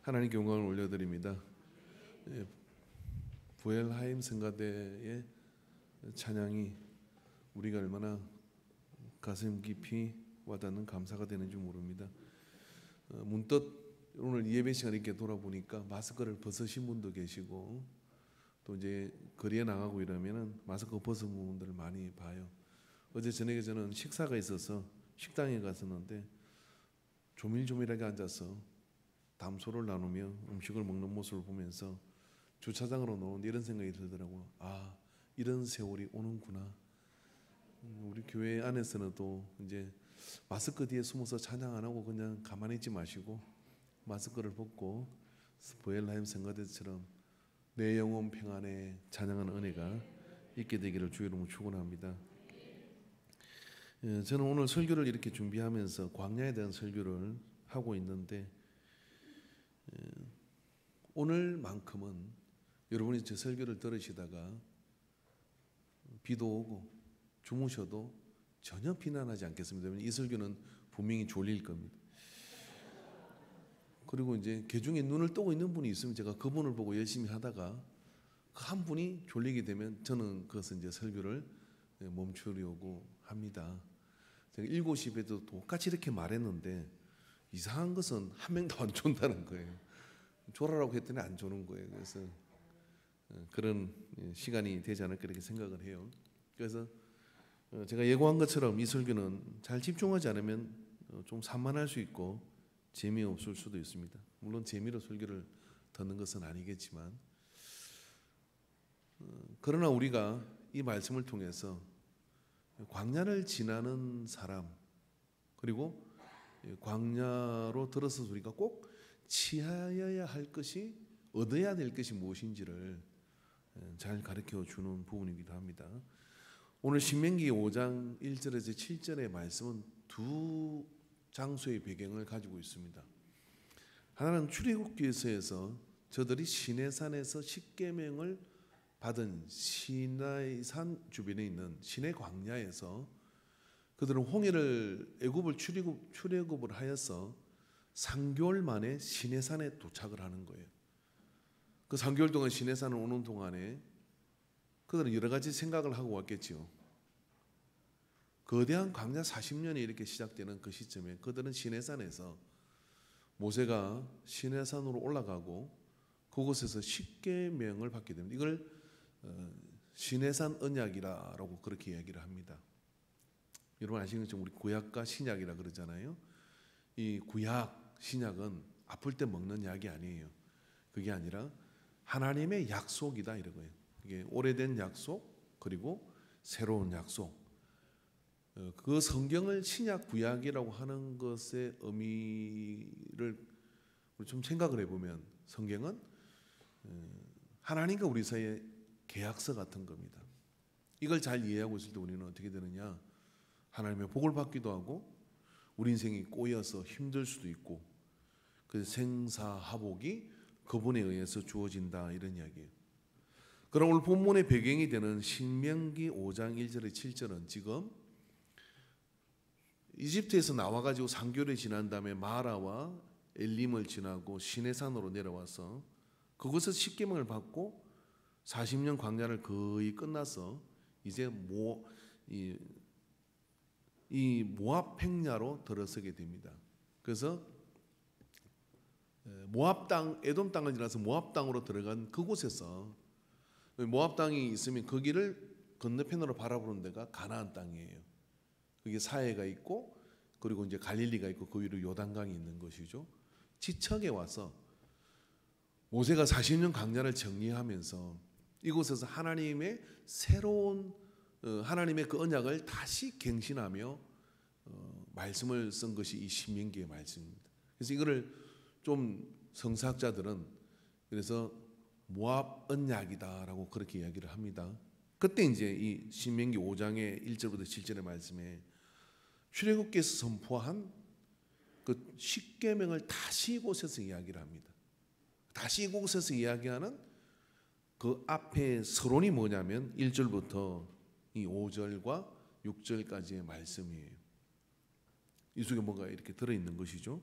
하나님께 영광을 올려드립니다. 부엘하임 성가대의 찬양이 우리가 얼마나 가슴 깊이 와닿는 감사가 되는지 모릅니다. 문득 오늘 예배 시간 이렇게 돌아보니까 마스크를 벗으신 분도 계시고 또 이제 거리에 나가고 이러면은 마스크 벗은 분들을 많이 봐요. 어제 저녁에 저는 식사가 있어서 식당에 갔었는데 조밀조밀하게 앉아서 담소를 나누며 음식을 먹는 모습을 보면서 주차장으로 나오는데 이런 생각이 들더라고요. 아, 이런 세월이 오는구나. 우리 교회 안에서는 또 이제 마스크 뒤에 숨어서 찬양 안 하고 그냥 가만히 있지 마시고 마스크를 벗고 부엘하임 성가대처럼 내 영혼 평안에 찬양하는 은혜가 있게 되기를 주의 이름으로 축원합니다. 저는 오늘 설교를 이렇게 준비하면서 광야에 대한 설교를 하고 있는데 오늘만큼은 여러분이 제 설교를 들으시다가 비도 오고 주무셔도 전혀 비난하지 않겠습니다. 이 설교는 분명히 졸릴 겁니다. 그리고 이제 개중에 눈을 뜨고 있는 분이 있으면 제가 그분을 보고 열심히 하다가 그 한 분이 졸리게 되면 저는 그것은 이제 설교를 멈추려고 합니다. 제가 7시에도 똑같이 이렇게 말했는데 이상한 것은 한 명도 안 존다는 거예요. 졸아라고 했더니 안 조는 거예요. 그래서 그런 시간이 되지 않을까 이렇게 생각을 해요. 그래서 제가 예고한 것처럼 이 설교는 잘 집중하지 않으면 좀 산만할 수 있고 재미없을 수도 있습니다. 물론 재미로 설교를 듣는 것은 아니겠지만 그러나 우리가 이 말씀을 통해서 광야를 지나는 사람 그리고 광야로 들어서 우리가 꼭 취하여야 할 것이 얻어야 될 것이 무엇인지를 잘 가르쳐 주는 부분이기도 합니다. 오늘 신명기 5장 1절에서 7절의 말씀은 두 장소의 배경을 가지고 있습니다. 하나는 출애굽기에서 저들이 시내산에서 십계명을 받은 시나이산 주변에 있는 시내 광야에서 그들은 홍해를 애굽을 출애굽을 하여서 3개월 만에 시내산에 도착을 하는 거예요. 그 3개월 동안 시내산을 오는 동안에 그들은 여러 가지 생각을 하고 왔겠죠. 거대한 광야 40년이 이렇게 시작되는 그 시점에 그들은 시내산에서 모세가 시내산으로 올라가고 그곳에서 십계명을 받게 됩니다. 이걸 시내산 언약이라고 그렇게 이야기를 합니다. 여러분 아시는 것처럼 우리 구약과 신약이라 그러잖아요. 이 구약, 신약은 아플 때 먹는 약이 아니에요. 그게 아니라 하나님의 약속이다 이거예요. 이게 오래된 약속 그리고 새로운 약속. 그 성경을 신약 구약이라고 하는 것의 의미를 우리 좀 생각을 해보면 성경은 하나님과 우리 사이의 계약서 같은 겁니다. 이걸 잘 이해하고 있을 때 우리는 어떻게 되느냐? 하나님의 복을 받기도 하고 우리 인생이 꼬여서 힘들 수도 있고 그 생사하복이 그분에 의해서 주어진다 이런 이야기예요. 그럼 오늘 본문의 배경이 되는 신명기 5장 1절에 7절은 지금 이집트에서 나와가지고 3개월이 지난 다음에 마라와 엘림을 지나고 시내산으로 내려와서 그곳에서 십계명을 받고 40년 광야를 거의 끝나서 이제 이 모압 평야로 들어서게 됩니다. 그래서 모압 땅, 에돔 땅을 지나서 모압 땅으로 들어간 그곳에서 모압 땅이 있으면 거기를 건너편으로 바라보는 데가 가나안 땅이에요. 그게 사해가 있고 그리고 이제 갈릴리가 있고 그 위로 요단강이 있는 것이죠. 지척에 와서 모세가 40년 광야를 정리하면서 이곳에서 하나님의 새로운 하나님의 그 언약을 다시 갱신하며 말씀을 쓴 것이 이 신명기의 말씀입니다. 그래서 이거를 좀 성사학자들은 그래서 모압 언약이다라고 그렇게 이야기를 합니다. 그때 이제 이 신명기 5장의 1절부터 7절의 말씀에 출애굽기에서 선포한 그 십계명을 다시 이곳에서 이야기를 합니다. 다시 이곳에서 이야기하는 그 앞에 서론이 뭐냐면 1절부터 이 5절과 6절까지의 말씀이에요. 이 속에 뭔가 이렇게 들어있는 것이죠.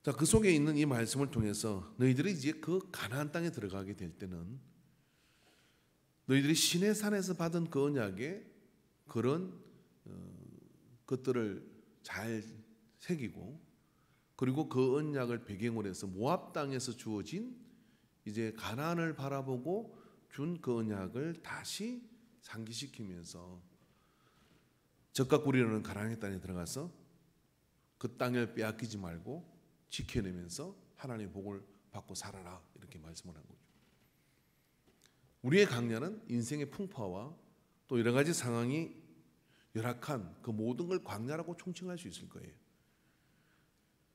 자, 그 속에 있는 이 말씀을 통해서 너희들이 이제 그 가나안 땅에 들어가게 될 때는 너희들이 시내산에서 받은 그 언약의 그런 것들을 잘 새기고, 그리고 그 언약을 배경으로 해서 모압 땅에서 주어진 이제 가나안을 바라보고 준 그 언약을 다시 상기시키면서 적과 꿀이라는 가나안의 땅에 들어가서 그 땅을 빼앗기지 말고 지켜내면서 하나님의 복을 받고 살아라, 이렇게 말씀을 한 거죠. 우리의 광야는 인생의 풍파와 또 여러 가지 상황이 열악한 그 모든 걸 광야라고 총칭할 수 있을 거예요.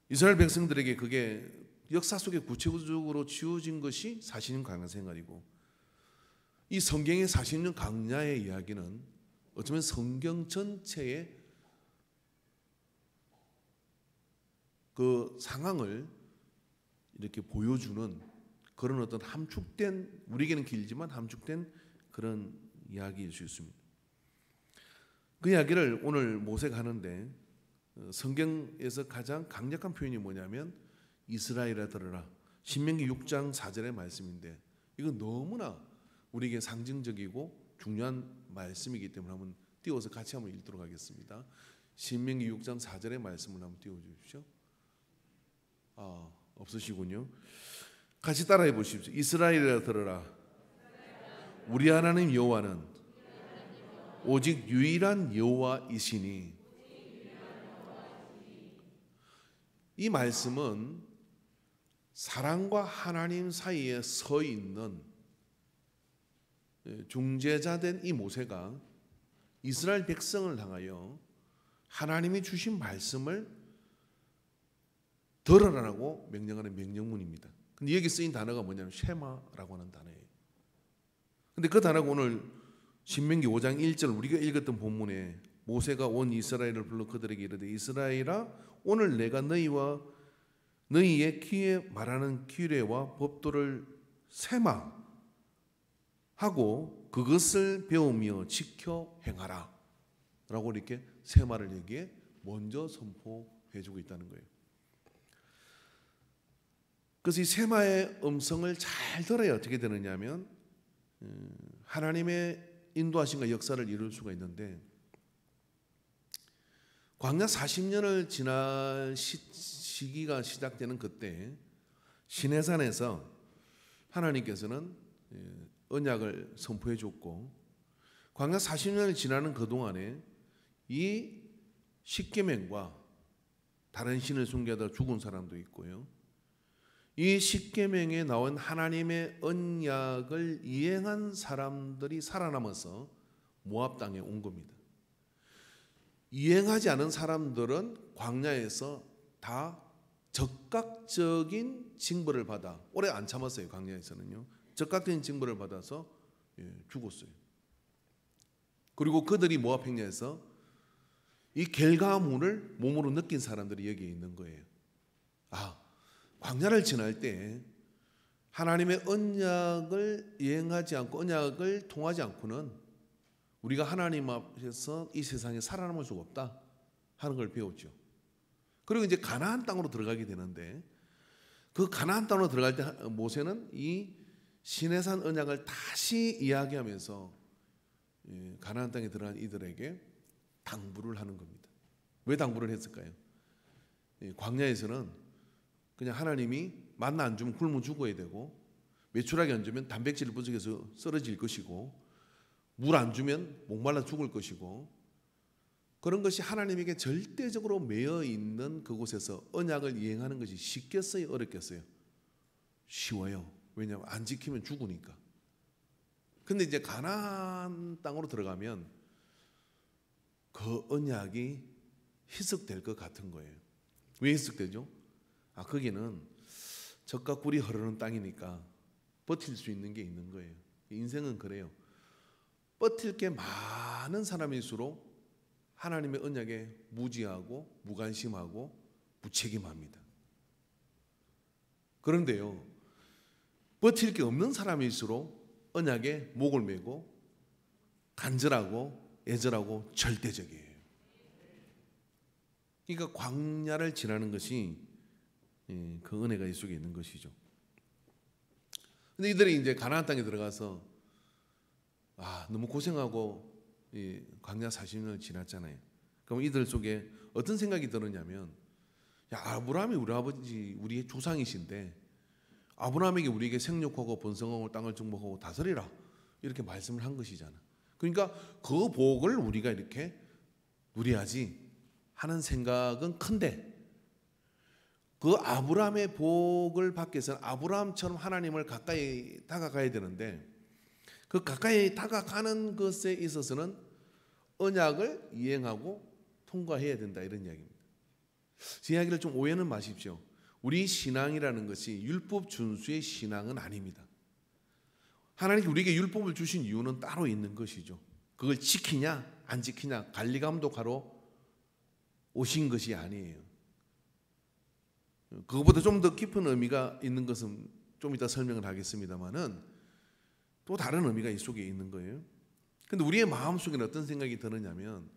이스라엘 백성들에게 그게 역사 속에 구체적으로 지어진 것이 40년 광야 생활이고, 이 성경의 40년 광야의 이야기는 어쩌면 성경 전체의 그 상황을 이렇게 보여주는 그런 어떤 함축된, 우리에게는 길지만 함축된 그런 이야기일 수 있습니다. 그 이야기를 오늘 모세가 하는데, 성경에서 가장 강력한 표현이 뭐냐면 이스라엘아 들으라, 신명기 6장 4절의 말씀인데, 이건 너무나 우리에게 상징적이고 중요한 말씀이기 때문에 한번 띄워서 같이 한번 읽도록 하겠습니다. 신명기 6장 4절의 말씀을 한번 띄워주십시오. 없으시군요. 같이 따라해 보십시오. 이스라엘아 들으라, 우리 하나님 여호와는 오직 유일한 여호와이시니. 이 말씀은 사람과 하나님 사이에 서 있는 중재자된 이 모세가 이스라엘 백성을 향하여 하나님이 주신 말씀을 들으라고 명령하는 명령문입니다. 근데 여기 쓰인 단어가 뭐냐면 쉐마라고 하는 단어예요. 근데 그 단어가 오늘 신명기 5장 1절 우리가 읽었던 본문에 모세가 온 이스라엘을 불러 그들에게 이르되, 이스라엘아, 오늘 내가 너희와 너희의 귀에 말하는 규례와 법도를 세마하고 그것을 배우며 지켜 행하라 라고 이렇게 세마를 여기에 먼저 선포해주고 있다는 거예요. 그래서 이 세마의 음성을 잘 들어야 어떻게 되느냐면 하나님의 인도하심과 역사를 이룰 수가 있는데, 광야 40년을 지난 시기가 시작되는 그때 시내산에서 하나님께서는 언약을 선포해 줬고, 광야 40년을 지나는 그동안에 이 십계명과 다른 신을 숭배하다 죽은 사람도 있고요, 이 십계명에 나온 하나님의 언약을 이행한 사람들이 살아남아서 모압 땅에 온 겁니다. 이행하지 않은 사람들은 광야에서 다 적극적인 징벌을 받아, 오래 안 참았어요. 광야에서는요, 적극적인 징벌을 받아서 죽었어요. 그리고 그들이 모압 평야에서 이 결과물을 몸으로 느낀 사람들이 여기에 있는 거예요. 광야를 지날 때 하나님의 언약을 이행하지 않고 언약을 통하지 않고는 우리가 하나님 앞에서 이 세상에 살아남을 수가 없다 하는 걸 배웠죠. 그리고 이제 가나안 땅으로 들어가게 되는데, 그 가나안 땅으로 들어갈 때 모세는 이 시내산 언약을 다시 이야기하면서 가나안 땅에 들어간 이들에게 당부를 하는 겁니다. 왜 당부를 했을까요? 광야에서는 그냥 하나님이 만나 안 주면 굶어 죽어야 되고, 메추라기 안 주면 단백질을 부족해서 쓰러질 것이고, 물 안 주면 목말라 죽을 것이고, 그런 것이 하나님에게 절대적으로 매여 있는 그곳에서 언약을 이행하는 것이 쉽겠어요, 어렵겠어요? 쉬워요. 왜냐하면 안 지키면 죽으니까. 근데 이제 가나안 땅으로 들어가면 그 언약이 희석될 것 같은 거예요. 왜 희석되죠? 거기는 젖과 꿀이 흐르는 땅이니까 버틸 수 있는 게 있는 거예요. 인생은 그래요. 버틸 게 많은 사람일수록 하나님의 언약에 무지하고 무관심하고 무책임합니다. 그런데요, 버틸 게 없는 사람일수록 언약에 목을 메고 간절하고 애절하고 절대적이에요. 그러니까 광야를 지나는 것이 그 은혜가 이 속에 있는 것이죠. 근데 이들이 이제 가나안 땅에 들어가서 너무 고생하고 광야 40년을 지났잖아요. 그럼 이들 속에 어떤 생각이 들었냐면, 아브라함이 우리 아버지, 우리의 조상이신데 아브라함에게 우리에게 생육하고 번성하고 땅을 정복하고 다스리라 이렇게 말씀을 한 것이잖아. 그러니까 그 복을 우리가 이렇게 누려야지 하는 생각은 큰데, 그 아브라함의 복을 받기 위해서는 아브라함처럼 하나님을 가까이 다가가야 되는데, 그 가까이 다가가는 것에 있어서는 언약을 이행하고 통과해야 된다, 이런 이야기입니다. 제 이야기를 좀 오해는 마십시오. 우리 신앙이라는 것이 율법 준수의 신앙은 아닙니다. 하나님께 우리에게 율법을 주신 이유는 따로 있는 것이죠. 그걸 지키냐 안 지키냐 관리감독하러 오신 것이 아니에요. 그것보다 좀 더 깊은 의미가 있는 것은 좀 이따 설명을 하겠습니다만은 또 다른 의미가 이 속에 있는 거예요. 근데 우리의 마음속에는 어떤 생각이 드느냐면,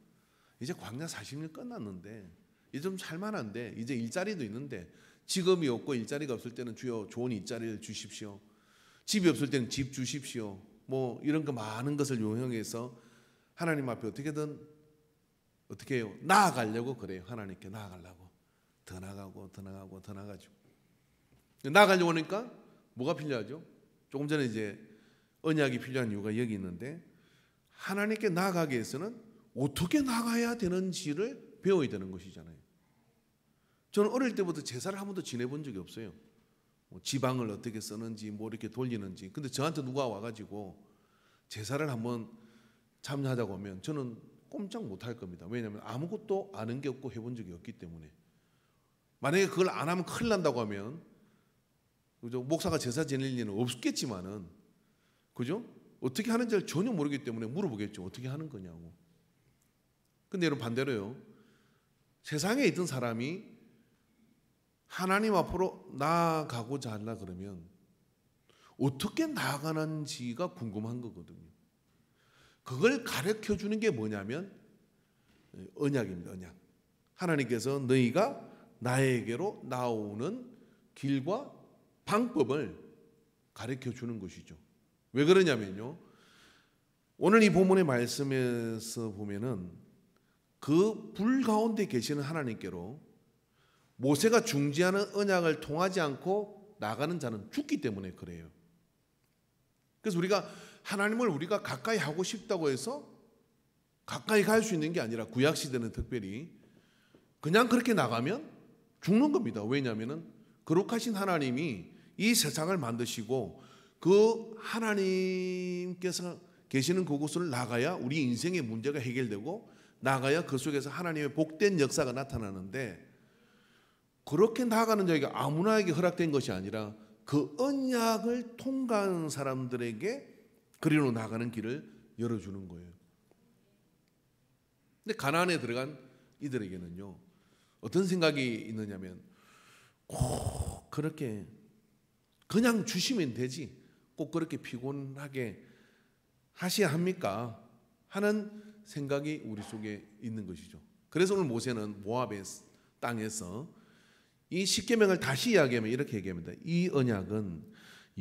이제 광야 40년 끝났는데 이제 좀 살만한데, 이제 일자리도 있는데, 직업이 없고 일자리가 없을 때는 주여 좋은 일자리를 주십시오, 집이 없을 때는 집 주십시오, 뭐 이런 거 많은 것을 요청해서 하나님 앞에 어떻게든 어떻게 해요? 나아가려고 그래요. 하나님께 나아가려고 더 나가고 더 나가고 더 나가죠. 나아가려고 하니까 뭐가 필요하죠? 조금 전에 이제 언약이 필요한 이유가 여기 있는데, 하나님께 나아가기 위해서는 어떻게 나가야 되는지를 배워야 되는 것이잖아요. 저는 어릴 때부터 제사를 한 번도 지내본 적이 없어요. 뭐 지방을 어떻게 쓰는지 뭐 이렇게 돌리는지. 근데 저한테 누가 와가지고 제사를 한번 참여하자고 하면 저는 꼼짝 못할 겁니다. 왜냐하면 아무것도 아는 게 없고 해본 적이 없기 때문에. 만약에 그걸 안 하면 큰일 난다고 하면, 그죠? 목사가 제사 지낼 일은 없겠지만은, 그죠? 어떻게 하는지를 전혀 모르기 때문에 물어보겠죠. 어떻게 하는 거냐고. 근데 여러분 반대로요. 세상에 있던 사람이 하나님 앞으로 나아가고자 하려 그러면 어떻게 나아가는지가 궁금한 거거든요. 그걸 가르쳐 주는 게 뭐냐면 언약입니다. 언약. 하나님께서 너희가 나에게로 나오는 길과 방법을 가르쳐 주는 것이죠. 왜 그러냐면요, 오늘 이 본문의 말씀에서 보면은 그 불 가운데 계시는 하나님께로 모세가 중지하는 언약을 통하지 않고 나가는 자는 죽기 때문에 그래요. 그래서 우리가 하나님을 우리가 가까이 하고 싶다고 해서 가까이 갈 수 있는 게 아니라, 구약시대는 특별히 그냥 그렇게 나가면 죽는 겁니다. 왜냐하면 거룩하신 하나님이 이 세상을 만드시고 그 하나님께서 계시는 그곳을 나가야 우리 인생의 문제가 해결되고, 나가야 그 속에서 하나님의 복된 역사가 나타나는데, 그렇게 나아가는 자에게 아무나에게 허락된 것이 아니라 그 언약을 통과하는 사람들에게 그리로 나가는 길을 열어주는 거예요. 근데 가나안에 들어간 이들에게는요, 어떤 생각이 있느냐면, 꼭 그렇게 그냥 주시면 되지, 꼭 그렇게 피곤하게 하셔야 합니까? 하는 생각이 우리 속에 있는 것이죠. 그래서 오늘 모세는 모압의 땅에서 이 십계명을 다시 이야기하면 이렇게 얘기합니다. 이 언약은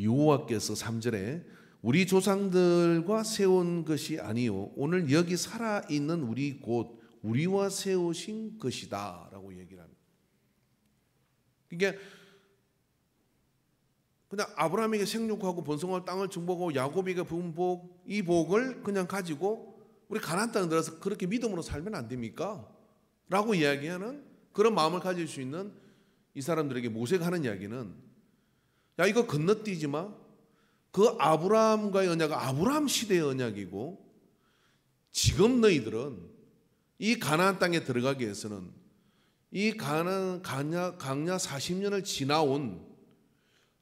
여호와께서 3절에 우리 조상들과 세운 것이 아니요 오늘 여기 살아있는 우리 곧 우리와 세우신 것이다 라고 얘기를 합니다. 그러니까 그냥 아브라함에게 생육하고 번성할 땅을 정복하고 야곱에게 부은 복, 이 복을 그냥 가지고 우리 가나안 땅에 들어서 그렇게 믿음으로 살면 안 됩니까? 라고 이야기하는 그런 마음을 가질 수 있는 이 사람들에게 모세가 하는 이야기는, 야 이거 건너뛰지 마. 그 아브라함과의 언약은 아브라함 시대의 언약이고, 지금 너희들은 이 가나안 땅에 들어가기 위해서는 이 강야 40년을 지나온,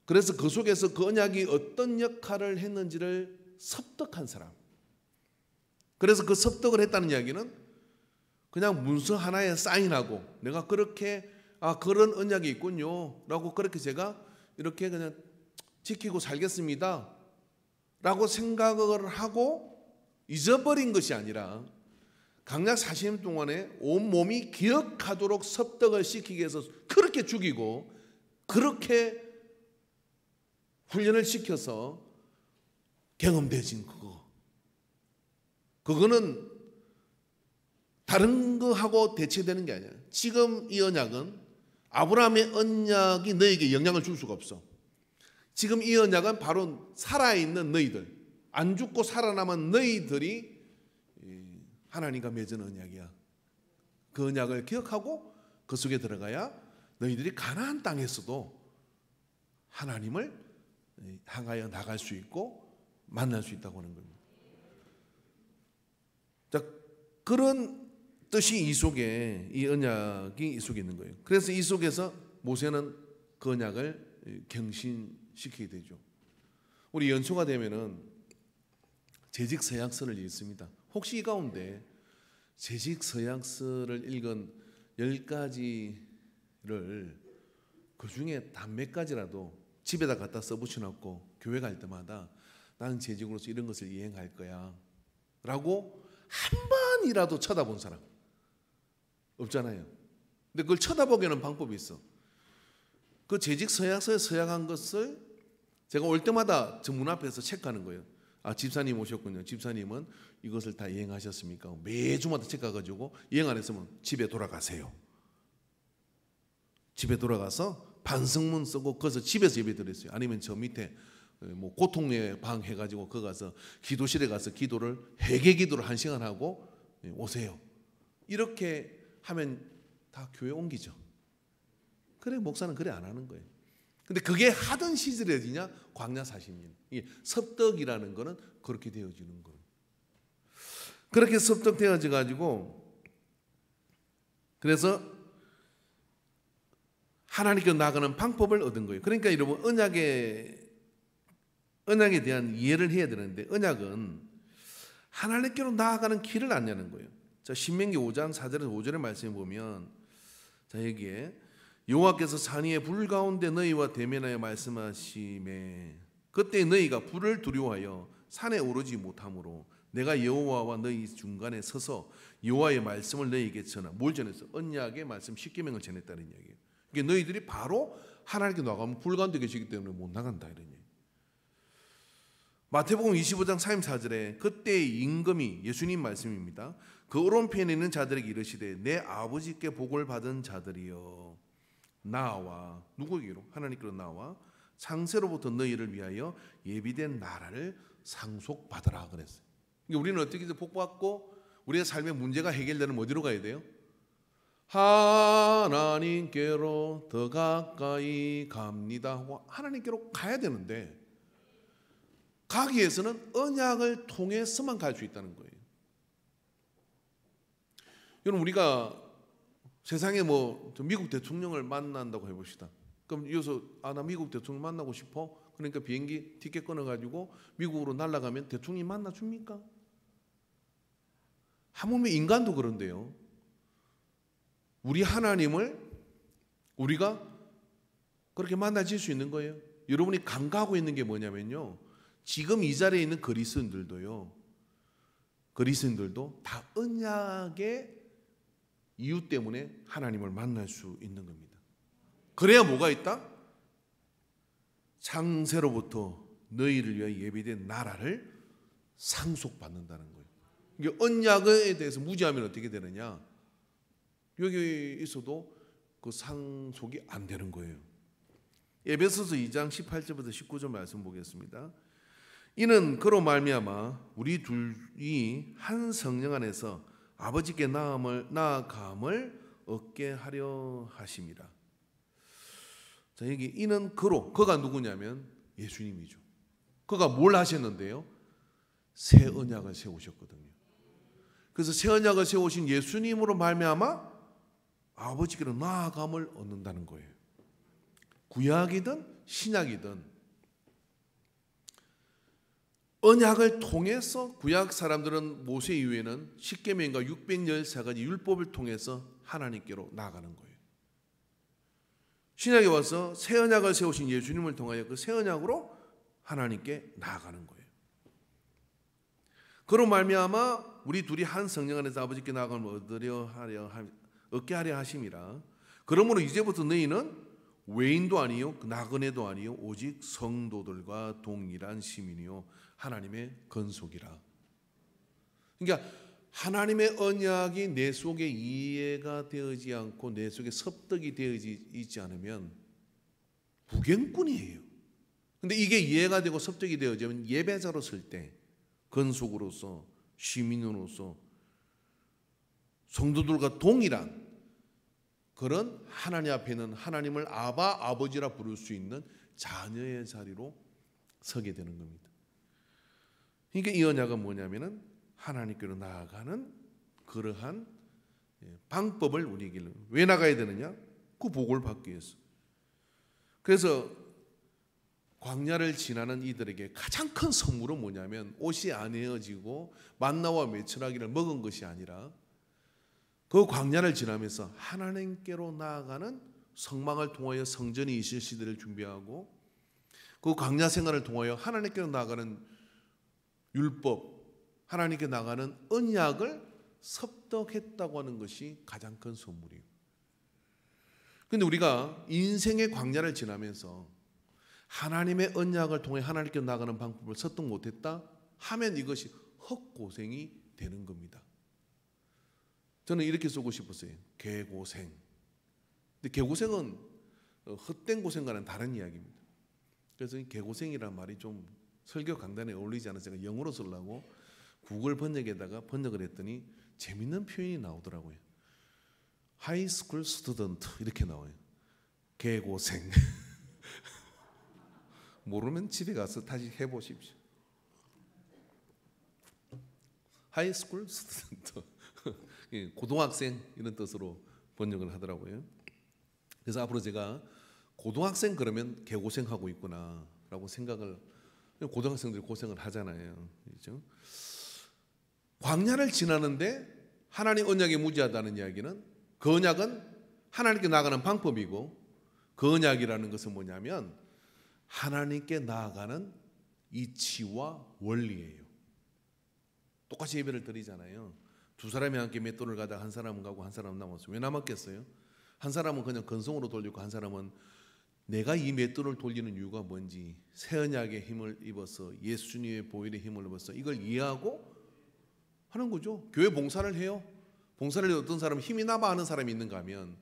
그래서 그 속에서 그 언약이 어떤 역할을 했는지를 섭득한 사람, 그래서 그 섭득을 했다는 이야기는 그냥 문서 하나에 사인하고 내가 그렇게 그런 언약이 있군요 라고 그렇게 제가 이렇게 그냥 지키고 살겠습니다 라고 생각을 하고 잊어버린 것이 아니라, 강약 40년 동안에 온몸이 기억하도록 섭득을 시키기 위해서 그렇게 죽이고 그렇게 훈련을 시켜서 경험되진 그거는 다른 거하고 대체되는 게 아니야. 지금 이 언약은 아브라함의 언약이 너에게 영향을 줄 수가 없어. 지금 이 언약은 바로 살아있는 너희들, 안 죽고 살아남은 너희들이 하나님과 맺은 언약이야. 그 언약을 기억하고 그 속에 들어가야 너희들이 가나안 땅에서도 하나님을 향하여 나갈 수 있고 만날 수 있다고 하는 겁니다. 자, 그런 뜻이 이 속에, 이 언약이 이 속에 있는 거예요. 그래서 이 속에서 모세는 그 언약을 경신시키게 되죠. 우리 연초가 되면은 재직 서약서를 읽습니다. 혹시 이 가운데 재직 서약서를 읽은 10가지를 그 중에 단 몇 가지라도 집에다 갖다 써붙여놓고 교회 갈 때마다 나는 재직으로서 이런 것을 이행할 거야 라고 한 번이라도 쳐다본 사람 없잖아요. 근데 그걸 쳐다보기에는 방법이 있어. 그 재직 서약서에 서약한 것을 제가 올 때마다 저 문 앞에서 체크하는 거예요. 아, 집사님 오셨군요. 집사님은 이것을 다 이행하셨습니까? 매주마다 체크해가지고 이행 안 했으면 집에 돌아가세요. 집에 돌아가서 반성문 쓰고 거기서 집에서 예배 드렸어요. 아니면 저 밑에 뭐 고통의 방 해가지고 거기 가서 기도실에 가서 기도를 회개 기도를 1시간 하고 오세요. 이렇게 하면 다 교회 옮기죠. 그래 목사는 그래 안 하는 거예요. 근데 그게 하던 시절이 어디냐? 광야 40년. 이게 섭덕이라는 거는 그렇게 되어지는 거예요. 그렇게 섭덕되어져 가지고 그래서 하나님께 나아가는 방법을 얻은 거예요. 그러니까 여러분 언약에 대한 이해를 해야 되는데 언약은 하나님께로 나아가는 길을 안내하는 거예요. 자, 신명기 5장 4절에서 5절의 말씀을 보면 자, 여기에 여호와께서 산 위에 불 가운데 너희와 대면하여 말씀하시매 그때 너희가 불을 두려워하여 산에 오르지 못하므로 내가 여호와와 너희 중간에 서서 여호와의 말씀을 너희에게 전하. 뭘 전했어? 언약의 말씀 10계명을 전했다는 이야기예요. 이게 너희들이 바로 하나님께 나가면 불 가운데 계시기 때문에 못 나간다 이런 얘기. 마태복음 25장 34절에 그때의 임금이 예수님 말씀입니다. 그 오른편에 있는 자들에게 이르시되 내 아버지께 복을 받은 자들이여 나와 누구에게로? 하나님께로 나와 창세로부터 너희를 위하여 예비된 나라를 상속받으라 그랬어요. 우리는 어떻게 해서 복받고 우리의 삶의 문제가 해결되는 어디로 가야 돼요? 하나님께로 더 가까이 갑니다 하고 하나님께로 가야 되는데 가기 위해서는 언약을 통해서만 갈 수 있다는 거예요. 여러분 우리가 세상에 뭐 미국 대통령을 만난다고 해봅시다. 그럼 여기서 나 미국 대통령 만나고 싶어? 그러니까 비행기 티켓 끊어가지고 미국으로 날아가면 대통령이 만나줍니까? 하물며 인간도 그런데요. 우리 하나님을 우리가 그렇게 만나질 수 있는 거예요. 여러분이 간과하고 있는 게 뭐냐면요. 지금 이 자리에 있는 그리스도인들도 다 언약의 이유 때문에 하나님을 만날 수 있는 겁니다. 그래야 뭐가 있다? 창세로부터 너희를 위하여 예비된 나라를 상속받는다는 거예요. 이게 언약에 대해서 무지하면 어떻게 되느냐? 여기 있어도 그 상속이 안 되는 거예요. 에베소서 2장 18절부터 19절 말씀 보겠습니다. 이는 그로 말미암아 우리 둘이 한 성령 안에서 아버지께 나아감을 얻게 하려 하심이라. 자, 여기 이는 그가 누구냐면 예수님이죠. 그가 뭘 하셨는데요? 새 언약을 세우셨거든요. 그래서 새 언약을 세우신 예수님으로 말미암아 아버지께로 나아감을 얻는다는 거예요. 구약이든 신약이든 언약을 통해서 구약 사람들은 모세 이후에는 십계명과 613가지 율법을 통해서 하나님께로 나아가는 거예요. 신약에 와서 새 언약을 세우신 예수님을 통하여 그 새 언약으로 하나님께 나아가는 거예요. 그로 말미암아 우리 둘이 한 성령 안에서 아버지께 나아감을 얻게 하려 하심이라. 그러므로 이제부터 너희는 외인도 아니요 나그네도 아니요 오직 성도들과 동일한 시민이요 하나님의 건속이라. 그러니까 하나님의 언약이 내 속에 이해가 되지 않고 내 속에 섭득이 되지 있지 않으면 무경꾼이에요. 근데 이게 이해가 되고 섭득이 되어지면 예배자로 쓸 때 건속으로서 시민으로서 성도들과 동일한 그런 하나님 앞에는 하나님을 아바 아버지라 부를 수 있는 자녀의 자리로 서게 되는 겁니다. 그러니까 이 언약은 뭐냐면은 하나님께로 나아가는 그러한 방법을 우리에게 왜 나가야 되느냐? 그 복을 받기 위해서. 그래서 광야를 지나는 이들에게 가장 큰 선물은 뭐냐면 옷이 안 헤어지고 만나와 메추라기를 먹은 것이 아니라 그 광야를 지나면서 하나님께로 나아가는 성막을 통하여 성전이 있을 시대를 준비하고 그 광야 생활을 통하여 하나님께로 나아가는 율법, 하나님께 나가는 언약을 섭득했다고 하는 것이 가장 큰 선물이에요. 그런데 우리가 인생의 광야를 지나면서 하나님의 언약을 통해 하나님께 나가는 방법을 섭득 못했다 하면 이것이 헛고생이 되는 겁니다. 저는 이렇게 쓰고 싶었어요. 개고생. 근데 개고생은 헛된 고생과는 다른 이야기입니다. 그래서 개고생이라는 말이 좀 설교 강단에 어울리지 않아서 제가 영어로 쓰려고 구글 번역에다가 번역을 했더니 재밌는 표현이 나오더라고요. 하이스쿨 스튜던트 이렇게 나와요. 개고생. 모르면 집에 가서 다시 해보십시오. 하이스쿨 스튜던트. 고등학생 이런 뜻으로 번역을 하더라고요. 그래서 앞으로 제가 고등학생 그러면 개고생하고 있구나라고 생각을, 고등학생들이 고생을 하잖아요. 그렇죠? 광야를 지나는데 하나님 언약이 무지하다는 이야기는 그 언약은 하나님께 나아가는 방법이고 그 언약이라는 것은 뭐냐면 하나님께 나아가는 이치와 원리예요. 똑같이 예배를 드리잖아요. 두 사람이 함께 맷돌을 가다가 한 사람은 가고 한 사람은 남았어요. 왜 남았겠어요? 한 사람은 그냥 근성으로 돌리고 한 사람은 내가 이 맷돌을 돌리는 이유가 뭔지 새 언약의 힘을 입어서 예수님의 보혈의 힘을 입어서 이걸 이해하고 하는 거죠. 교회 봉사를 해요. 봉사를 해도 어떤 사람은 힘이 나봐 하는 사람이 있는가 하면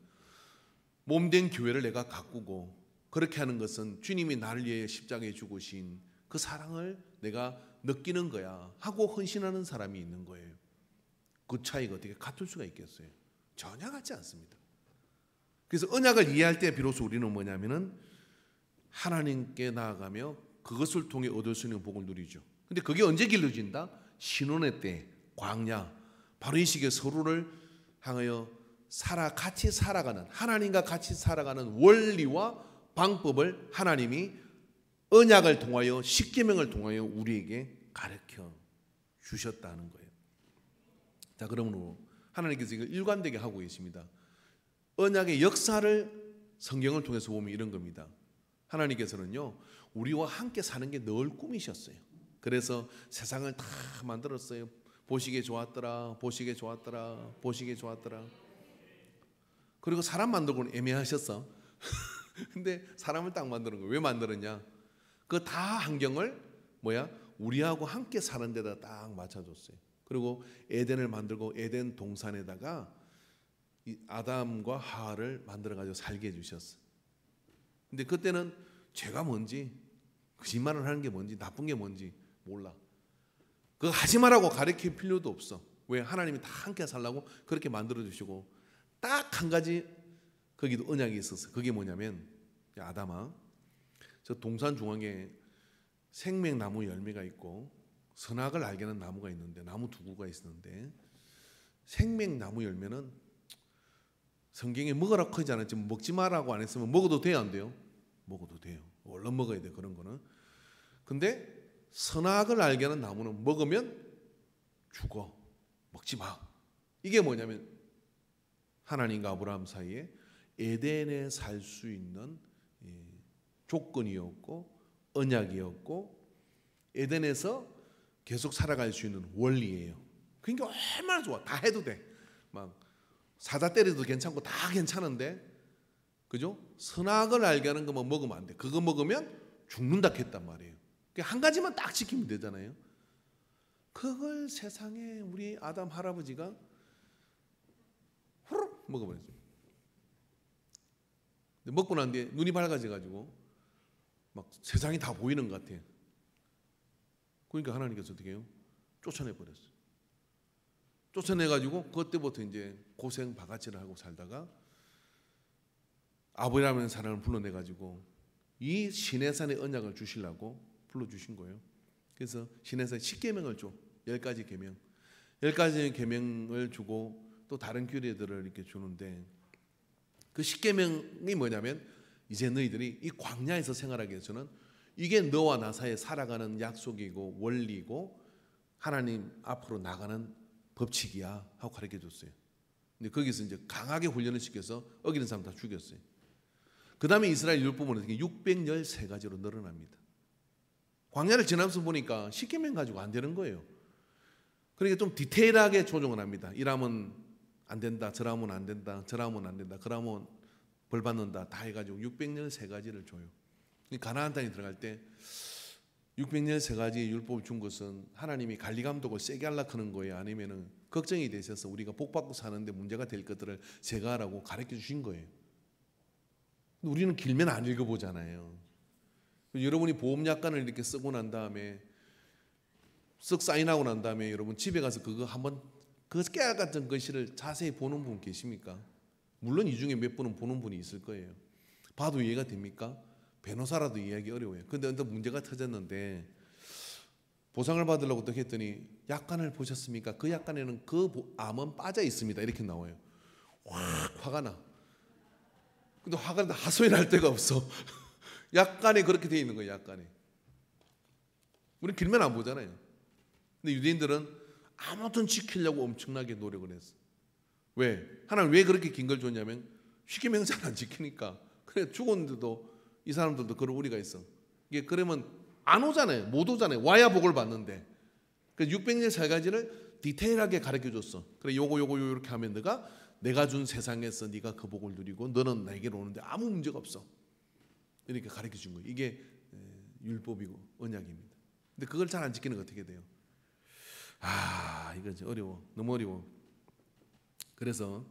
몸된 교회를 내가 가꾸고 그렇게 하는 것은 주님이 나를 위해 십자가에 죽으신 그 사랑을 내가 느끼는 거야 하고 헌신하는 사람이 있는 거예요. 그 차이가 어떻게 같을 수가 있겠어요? 전혀 같지 않습니다. 그래서 언약을 이해할 때 비로소 우리는 뭐냐면은 하나님께 나아가며 그것을 통해 얻을 수 있는 복을 누리죠. 근데 그게 언제 길러진다? 신혼의 때, 광야, 바로 이 시기에 서로를 향하여 같이 살아가는, 하나님과 같이 살아가는 원리와 방법을 하나님이 언약을 통하여 십계명을 통하여 우리에게 가르쳐 주셨다는 거예요. 자, 그러므로 하나님께서 이걸 일관되게 하고 계십니다. 언약의 역사를 성경을 통해서 보면 이런 겁니다. 하나님께서는요 우리와 함께 사는 게 늘 꿈이셨어요. 그래서 세상을 다 만들었어요. 보시기에 좋았더라, 보시기에 좋았더라, 보시기에 좋았더라. 그리고 사람 만들고는 애매하셨어. 근데 사람을 딱 만드는 거예요. 왜 만들었냐? 그 다 환경을 우리하고 함께 사는 데다 딱 맞춰줬어요. 그리고 에덴을 만들고 에덴 동산에다가 이 아담과 하와를 만들어가지고 살게 해주셨어요. 근데 그때는 죄가 뭔지, 거짓말을 하는 게 뭔지, 나쁜 게 뭔지 몰라. 그거 하지 말라고 가르칠 필요도 없어. 왜? 하나님이 다 함께 살라고 그렇게 만들어주시고 딱 한 가지 거기도 언약이 있었어. 그게 뭐냐면 야 아담아, 저 동산 중앙에 생명나무 열매가 있고 선악을 알게 하는 나무가 있는데 나무 두 그루가 있었는데 생명나무 열매는 성경에 먹으라 하지 않았지만 먹지 말라고 안 했으면 먹어도 돼요 안 돼요? 먹어도 돼요. 얼른 먹어야 돼 그런 거는. 근데 선악을 알게 하는 나무는 먹으면 죽어. 먹지 마. 이게 뭐냐면 하나님과 아브라함 사이에 에덴에 살 수 있는 조건이었고 언약이었고 에덴에서 계속 살아갈 수 있는 원리예요. 그러니까 얼마나 좋아. 다 해도 돼. 막 사자 때려도 괜찮고 다 괜찮은데 그죠? 선악을 알게 하는 것만 먹으면 안 돼. 그거 먹으면 죽는다 했단 말이에요. 한 가지만 딱 지키면 되잖아요. 그걸 세상에 우리 아담 할아버지가 후루룩 먹어버렸어요. 먹고 난 뒤에 눈이 밝아져가지고 막 세상이 다 보이는 것 같아요. 그러니까 하나님께서 어떻게 해요? 쫓아내버렸어요. 쫓아내가지고 그때부터 이제 고생 바가지를 하고 살다가 아브라함이라는 사람을 불러내가지고 이 시내산의 언약을 주시려고 불러주신 거예요. 그래서 시내산에 10계명을 줘. 10가지 계명. 10가지 계명을 주고 또 다른 규례들을 이렇게 주는데 그 10계명이 뭐냐면 이제 너희들이 이 광야에서 생활하기 위해서는 이게 너와 나 사이에 살아가는 약속이고 원리고 하나님 앞으로 나가는 법칙이야 하고 가르쳐 줬어요. 근데 거기서 이제 강하게 훈련을 시켜서 어기는 사람 다 죽였어요. 그 다음에 이스라엘 율법은 613가지로 늘어납니다. 광야를 지나면서 보니까 10계명 가지고 안 되는 거예요. 그러니까 좀 디테일하게 조정을 합니다. 이라면 안 된다, 저라면 안 된다, 저라면 안 된다, 그러면 벌 받는다 다 해가지고 613가지를 줘요. 가나안 땅에 들어갈 때 613가지 율법을 준 것은 하나님이 관리감독을 세게 하려고 하는 거예요? 아니면은 걱정이 되셔서 우리가 복받고 사는데 문제가 될 것들을 제거하라고 가르쳐 주신 거예요? 우리는 길면 안 읽어보잖아요. 여러분이 보험약관을 이렇게 쓰고 난 다음에 쓱 사인하고 난 다음에 여러분 집에 가서 그거 한번 그 깨알 같은 글씨를 자세히 보는 분 계십니까? 물론 이 중에 몇 분은 보는 분이 있을 거예요. 봐도 이해가 됩니까? 변호사라도 이해하기 어려워요. 그런데 어떤 문제가 터졌는데 보상을 받으려고 또 했더니 약관을 보셨습니까? 그 약관에는 그 암은 빠져 있습니다. 이렇게 나와요. 확 화가 나. 근데 화가 나는데 하소연 할 데가 없어. 약관에 그렇게 돼 있는 거예요. 약관에. 우리는 길면 안 보잖아요. 근데 유대인들은 아무튼 지키려고 엄청나게 노력을 했어. 왜? 하나님 왜 그렇게 긴 걸 줬냐면 십계명 잘 안 지키니까. 그래 죽었는데도 이 사람들도 그런 우리가 있어. 이게 그러면 안 오잖아요. 못 오잖아요. 와야 복을 받는데. 그래서 600년 디테일하게 가르쳐 줬어. 그래 요거 이렇게 하면 내가 준 세상에서 네가 그 복을 누리고 너는 나에게로 오는데 아무 문제가 없어. 이렇게 가르쳐 준 거예요. 이게 율법이고 언약입니다. 근데 그걸 잘 안 지키는 거 어떻게 돼요? 이거 어려워. 너무 어려워. 그래서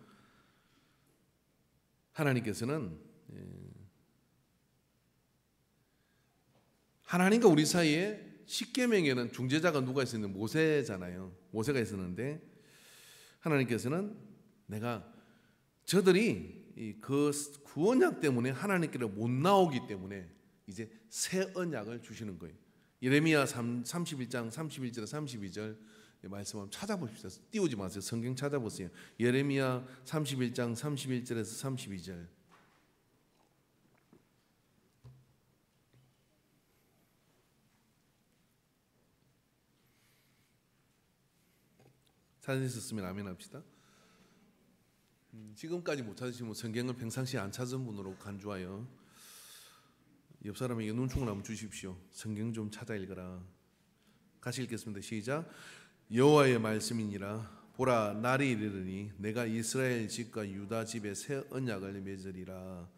하나님께서는 하나님과 우리 사이에 십계명에는 중재자가 누가 있었는데 모세잖아요. 모세가 있었는데 하나님께서는 저들이 그 구언약 때문에 하나님께로 못 나오기 때문에 이제 새 언약을 주시는 거예요. 예레미야 31장 31절 32절 말씀 한번 찾아보십시오. 띄우지 마세요. 성경 찾아보세요. 예레미야 31장 31절에서 32절. 찾으셨으면 아멘 합시다. 지금까지 못 찾으시면 성경을 평상시에 안 찾은 분으로 간주하여 옆 사람에게 눈총을 한번 주십시오. 성경 좀 찾아 읽어라. 같이 읽겠습니다. 시작. 여호와의 말씀이니라. 보라 날이 이르리니 내가 이스라엘 집과 유다 집에 새 언약을 맺으리라.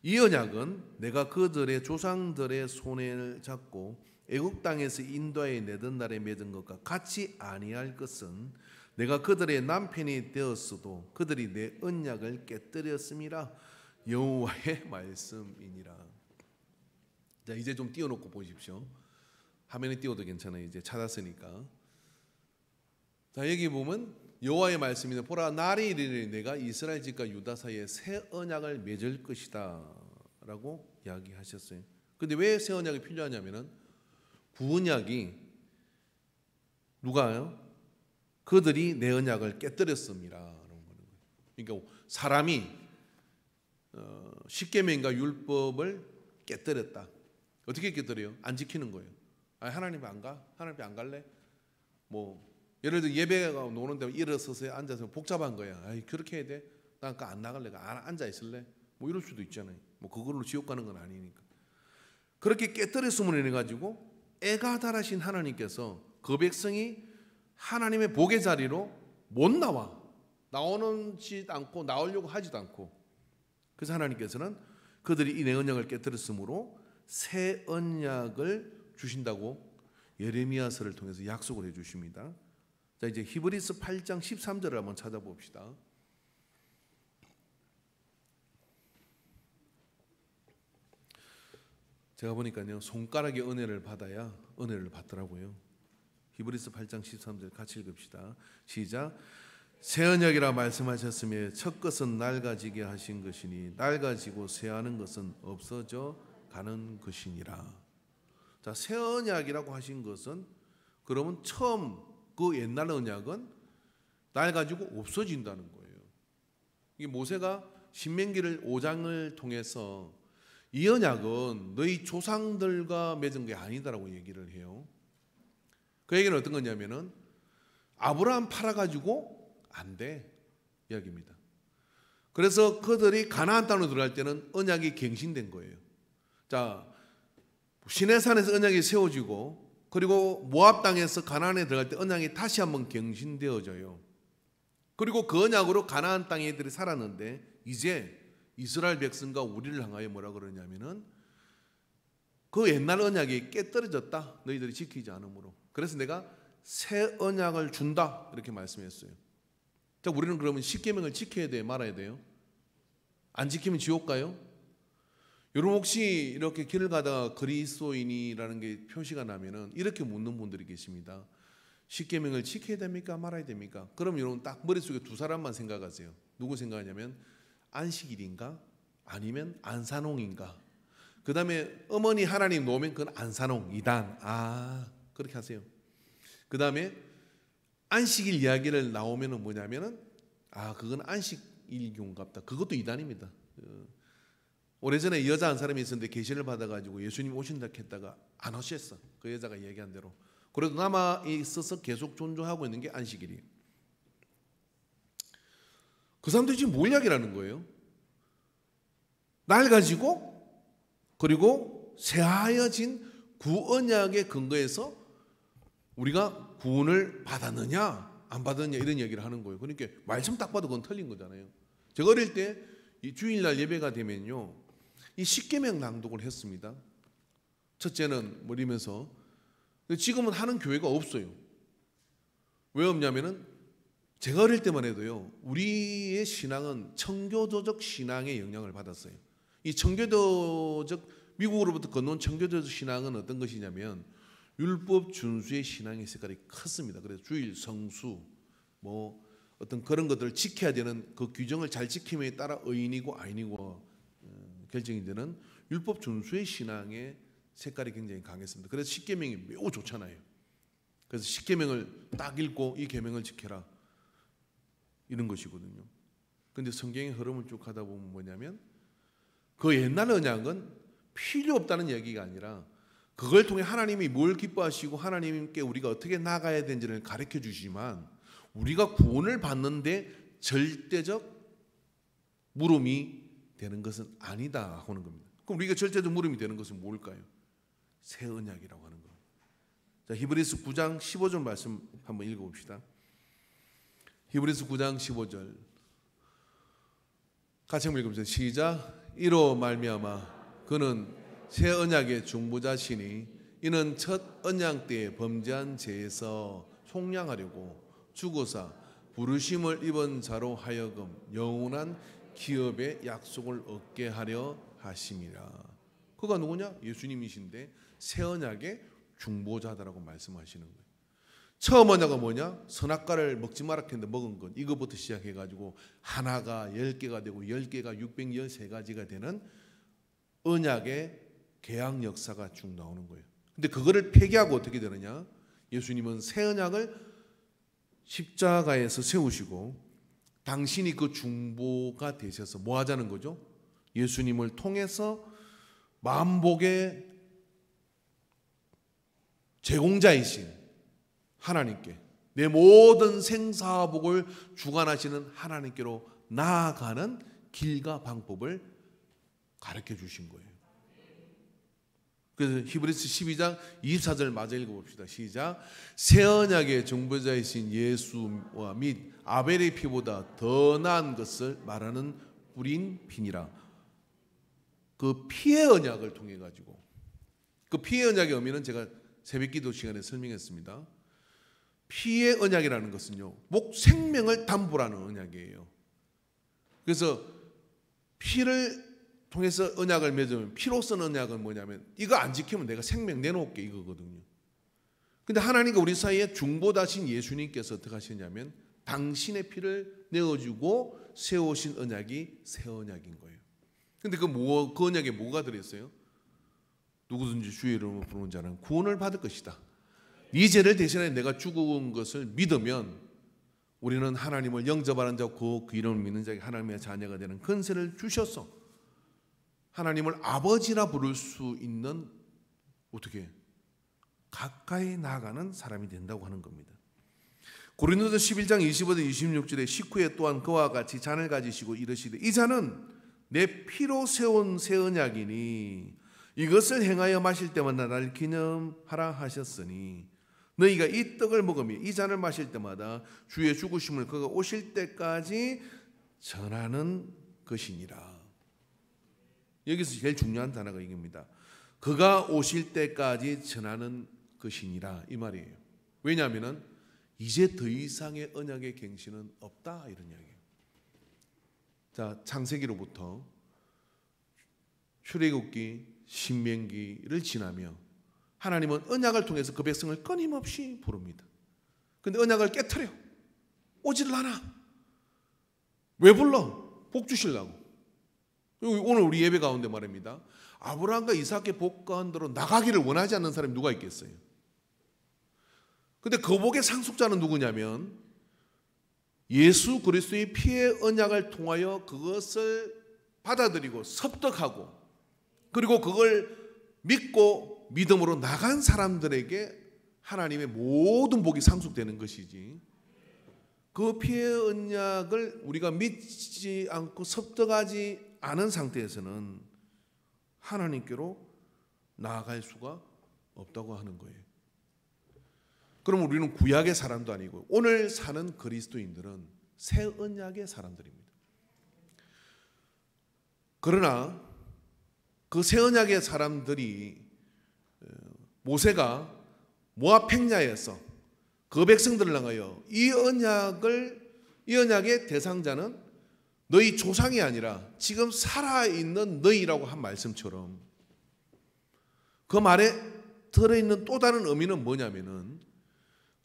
이 언약은 내가 그들의 조상들의 손을 잡고 애국 땅에서 인도하여 내던 날에 맺은 것과 같이 아니할 것은 내가 그들의 남편이 되었어도 그들이 내 언약을 깨뜨렸음이라. 여호와의 말씀이니라. 자, 이제 좀 띄워놓고 보십시오. 화면에 띄워도 괜찮아요. 이제 찾았으니까. 자, 여기 보면 여호와의 말씀이니 보라 날이 이르리니 내가 이스라엘 집과 유다 사이에 새 언약을 맺을 것이다 라고 이야기하셨어요. 근데 왜 새 언약이 필요하냐면은 구언약이 누가요? 그들이 내 언약을 깨뜨렸습니다. 그러니까 사람이 십계명과 율법을 깨뜨렸다. 어떻게 깨뜨려요? 안 지키는 거예요. 하나님 안 가? 하나님 안 갈래? 예를 들어 예배가 노는데 일어서서 앉아서 복잡한 거야. 그렇게 해야 돼? 난 안 나갈래. 앉아 있을래? 이럴 수도 있잖아요. 그걸로 지옥 가는 건 아니니까. 그렇게 깨뜨렸음으로 인해 가지고 애가 달하신 하나님께서 그 백성이 하나님의 복의 자리로 못 나오지 않고 나오려고 하지도 않고 그래서 하나님께서는 그들이 이 내 언약을 깨뜨렸으므로 새 언약을 주신다고 예레미야서를 통해서 약속을 해 주십니다. 자, 이제 히브리서 8장 13절을 한번 찾아봅시다. 제가 보니까요, 손가락에 은혜를 받아야 은혜를 받더라고요. 히브리서 8장 13절 같이 읽읍시다. 시작. 새 언약이라 말씀하셨으며 첫 것은 낡아지게 하신 것이니 낡아지고 쇠하는 것은 없어져 가는 것이니라. 자, 새 언약이라고 하신 것은 그러면 처음 그 옛날 언약은 낡아지고 없어진다는 거예요. 이 모세가 신명기를 5장을 통해서 이 언약은 너희 조상들과 맺은 게 아니다라고 얘기를 해요. 그 얘기는 어떤 거냐면은 아브라함 팔아가지고 안 돼 이야기입니다. 그래서 그들이 가나안 땅으로 들어갈 때는 언약이 갱신된 거예요. 자, 시내산에서 언약이 세워지고 그리고 모압 땅에서 가나안에 들어갈 때 언약이 다시 한번 갱신되어져요. 그리고 그 언약으로 가나안 땅에 애들이 살았는데 이제 이스라엘 백성과 우리를 향하여 뭐라 그러냐면은 그 옛날 언약이 깨떨어졌다. 너희들이 지키지 않으므로. 그래서 내가 새 언약을 준다. 이렇게 말씀했어요. 자, 우리는 그러면 십계명을 지켜야 돼요? 말아야 돼요? 안 지키면 지옥 가요? 여러분 혹시 이렇게 길을 가다가 그리스도인이라는 게 표시가 나면은 이렇게 묻는 분들이 계십니다. 십계명을 지켜야 됩니까? 말아야 됩니까? 그럼 여러분 딱 머릿속에 두 사람만 생각하세요. 누구 생각하냐면 안식일인가? 아니면 안산홍인가? 그 다음에 어머니 하나님 놓으면 그건 안산홍, 이단. 그렇게 하세요. 그 다음에 안식일 이야기를 나오면은 뭐냐면은 그건 안식일교인갑다. 그것도 이단입니다. 오래전에 여자 한 사람이 있었는데 계시를 받아가지고 예수님 오신다 했다가 안 오셨어. 그 여자가 얘기한 대로. 그래도 남아 있어서 계속 존중하고 있는 게 안식일이에요. 그 사람들이 지금 뭘 이야기라는 거예요? 낡아지고 그리고 새하여진 구언약의 근거에서 우리가 구원을 받았느냐 안 받았느냐 이런 얘기를 하는 거예요. 그러니까 말씀 딱 봐도 그건 틀린 거잖아요. 제가 어릴 때 이 주일날 예배가 되면요, 이 십계명 낭독을 했습니다. 첫째는 뭐리면서 지금은 하는 교회가 없어요. 왜 없냐면은 제가 어릴 때만 해도요, 우리의 신앙은 청교도적 신앙의 영향을 받았어요. 이 청교도적, 미국으로부터 건너온 청교도적 신앙은 어떤 것이냐면 율법 준수의 신앙의 색깔이 컸습니다. 그래서 주일, 성수, 뭐 어떤 그런 것들을 지켜야 되는 그 규정을 잘 지킴에 따라 의인이고 아인이고 결정이 되는 율법 준수의 신앙의 색깔이 굉장히 강했습니다. 그래서 십계명이 매우 좋잖아요. 그래서 십계명을 딱 읽고 이 계명을 지켜라 이런 것이거든요. 그런데 성경의 흐름을 쭉 하다 보면 뭐냐면 그 옛날 언약은 필요 없다는 얘기가 아니라 그걸 통해 하나님이 뭘 기뻐하시고 하나님께 우리가 어떻게 나가야 되는지를 가르쳐 주시지만 우리가 구원을 받는데 절대적 물음이 되는 것은 아니다 하는 겁니다. 그럼 우리가 절대적 물음이 되는 것은 뭘까요? 새 언약이라고 하는 겁니다. 자, 히브리서 9장 15절 말씀 한번 읽어봅시다. 히브리서 9장 15절 같이 한번 읽어보세요. 시작. 이로 말미암아 그는 새 언약의 중보자시니 이는 첫 언약 때에 범죄한 죄에서 속량하려고 죽어서 부르심을 입은 자로 하여금 영원한 기업의 약속을 얻게 하려 하심이라. 그가 누구냐? 예수님이신데 새 언약의 중보자다라고 말씀하시는 거예요. 처음 언약은 뭐냐? 선악과를 먹지 마라 했는데 먹은 것, 이거부터 시작해가지고 하나가 10개가 되고 10개가 613가지가 되는 언약의 계약 역사가 쭉 나오는 거예요. 근데 그거를 폐기하고 어떻게 되느냐? 예수님은 새 언약을 십자가에서 세우시고 당신이 그 중보가 되셔서 뭐 하자는 거죠? 예수님을 통해서 만복의 제공자이신 하나님께, 내 모든 생사복을 주관하시는 하나님께로 나아가는 길과 방법을 가르쳐 주신 거예요. 그래서 히브리서 12장 24절 마저 읽어봅시다. 시작. 새 언약의 중보자이신 예수와 및 아벨의 피보다 더 나은 것을 말하는 뿌린 피니라. 그 피의 언약을 통해 가지고, 그 피의 언약의 의미는 제가 새벽기도 시간에 설명했습니다. 피의 언약이라는 것은요, 생명을 담보라는 언약이에요. 그래서 피를 통해서 언약을 맺으면, 피로선 언약은 뭐냐면 이거 안 지키면 내가 생명 내놓을게 이거거든요. 근데 하나님과 우리 사이에 중보자신 예수님께서 어떻게 하셨냐면 당신의 피를 내어주고 세우신 언약이 새 언약인 거예요. 근데 그 언약에 뭐가 들어있어요? 누구든지 주의 이름으로 부르는 자는 구원을 받을 것이다. 네 죄를 대신해 내가 죽은 것을 믿으면 우리는 하나님을 영접하는 자고 그 이름을 믿는 자에게 하나님의 자녀가 되는 권세를 주셔서 하나님을 아버지라 부를 수 있는, 어떻게 가까이 나아가는 사람이 된다고 하는 겁니다. 고린도서 11장 25절 26절에 식후에 또한 그와 같이 잔을 가지시고 이르시되 이 잔은 내 피로 세운 새 언약이니 이것을 행하여 마실 때마다 나를 기념하라 하셨으니 너희가 이 떡을 먹으며 이 잔을 마실 때마다 주의 죽으심을 그가 오실 때까지 전하는 것이니라. 여기서 제일 중요한 단어가 이겁니다. 그가 오실 때까지 전하는 것이니라, 이 말이에요. 왜냐하면 이제 더 이상의 언약의 갱신은 없다, 이런 이야기예요. 자, 창세기로부터 출애굽기, 신명기를 지나며 하나님은 언약을 통해서 그 백성을 끊임없이 부릅니다. 그런데 언약을 깨트려 오지를 않아. 왜 불러? 복 주시려고. 오늘 우리 예배 가운데 말입니다. 아브라함과 이삭의 복 가운데로 나가기를 원하지 않는 사람이 누가 있겠어요? 근데 그 복의 상속자는 누구냐면 예수 그리스도의 피의 언약을 통하여 그것을 받아들이고 섭득하고 그리고 그걸 믿고 믿음으로 나간 사람들에게 하나님의 모든 복이 상속되는 것이지, 그 피의 언약을 우리가 믿지 않고 섭득하지 않은 상태에서는 하나님께로 나아갈 수가 없다고 하는 거예요. 그럼 우리는 구약의 사람도 아니고 오늘 사는 그리스도인들은 새 언약의 사람들입니다. 그러나 그 새 언약의 사람들이 모세가 모압 평야에서 그 백성들을 향하여 이 언약의 대상자는 너희 조상이 아니라 지금 살아있는 너희라고 한 말씀처럼 그 말에 들어있는 또 다른 의미는 뭐냐면은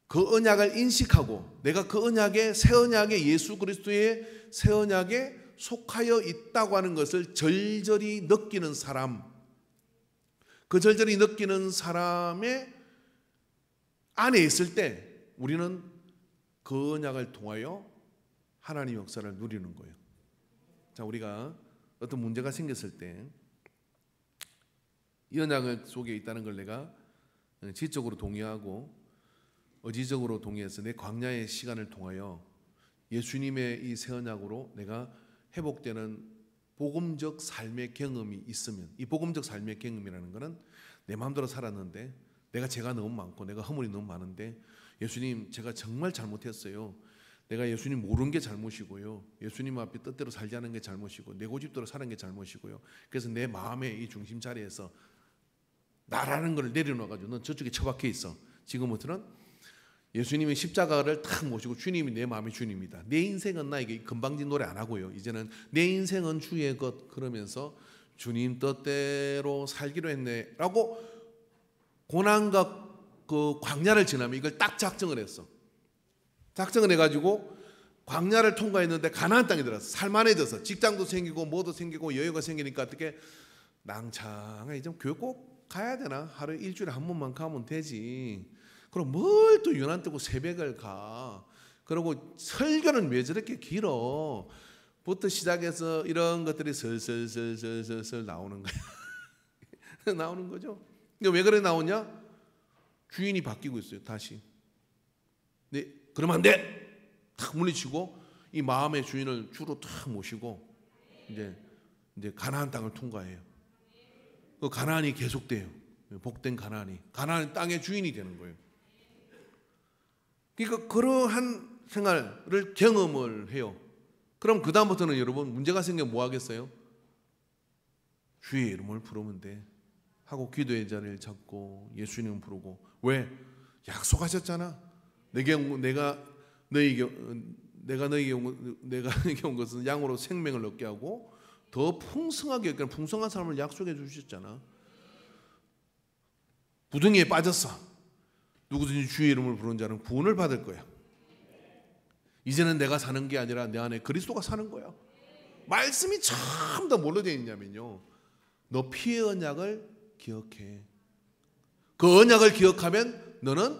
그 언약을 인식하고 내가 그 언약의 새 언약의 예수 그리스도의 새 언약에 속하여 있다고 하는 것을 절절히 느끼는 사람, 그 절절히 느끼는 사람의 안에 있을 때 우리는 그 언약을 통하여 하나님의 역사를 누리는 거예요. 자, 우리가 어떤 문제가 생겼을 때 이 언약 속에 있다는 걸 내가 지적으로 동의하고 의지적으로 동의해서 내 광야의 시간을 통하여 예수님의 이 새 언약으로 내가 회복되는 복음적 삶의 경험이 있으면, 이 복음적 삶의 경험이라는 것은 내 마음대로 살았는데 내가 죄가 너무 많고 내가 허물이 너무 많은데 예수님 제가 정말 잘못했어요. 내가 예수님 모르는 게 잘못이고요. 예수님 앞에 뜻대로 살지 않은 게 잘못이고 내 고집대로 사는 게 잘못이고요. 그래서 내 마음의 이 중심 자리에서 나라는 걸 내려놔가지고 넌 저쪽에 처박혀 있어. 지금부터는 예수님의 십자가를 탁 모시고 주님이 내 마음의 주님이다. 내 인생은 나에게 건방진 노래 안 하고요. 이제는 내 인생은 주의 것, 그러면서 주님 뜻대로 살기로 했네 라고 고난과 그 광야를 지나면 이걸 딱 작정을 했어. 작정을 해가지고 광야를 통과했는데 가나안 땅에 들어서 살만해져서 직장도 생기고 뭐도 생기고 여유가 생기니까 어떻게 낭창하게 좀 교회 꼭 가야 되나? 하루 일주일에 한 번만 가면 되지. 그럼 뭘 또 유난 뜨고 새벽을 가? 그리고 설교는 왜 저렇게 길어? 부터 시작해서 이런 것들이 슬슬 나오는 거야. 나오는 거죠. 왜 그래 나오냐? 주인이 바뀌고 있어요. 다시. 네, 그러면 안 돼. 탁 물리치고 이 마음의 주인을 주로 탁 모시고 이제 가나안 땅을 통과해요. 그 가나안이 계속돼요. 복된 가나안 땅의 주인이 되는 거예요. 그러니까 그러한 생활을 경험을 해요. 그럼 그 다음부터는 여러분 문제가 생기면 뭐 하겠어요? 주의 이름을 부르면 돼 하고 기도의 자리를 잡고 예수 이름 부르고. 왜? 약속하셨잖아. 내가 너에게 온 것은 양으로 생명을 얻게 하고 더 풍성하게, 그러니까 풍성한 삶을 약속해 주셨잖아. 부둥이에 빠졌어. 누구든지 주의 이름을 부르는 자는 구원을 받을 거야. 이제는 내가 사는 게 아니라 내 안에 그리스도가 사는 거야. 말씀이 참 더 뭘로 되어 있냐면요, 너 피의 언약을 기억해. 그 언약을 기억하면 너는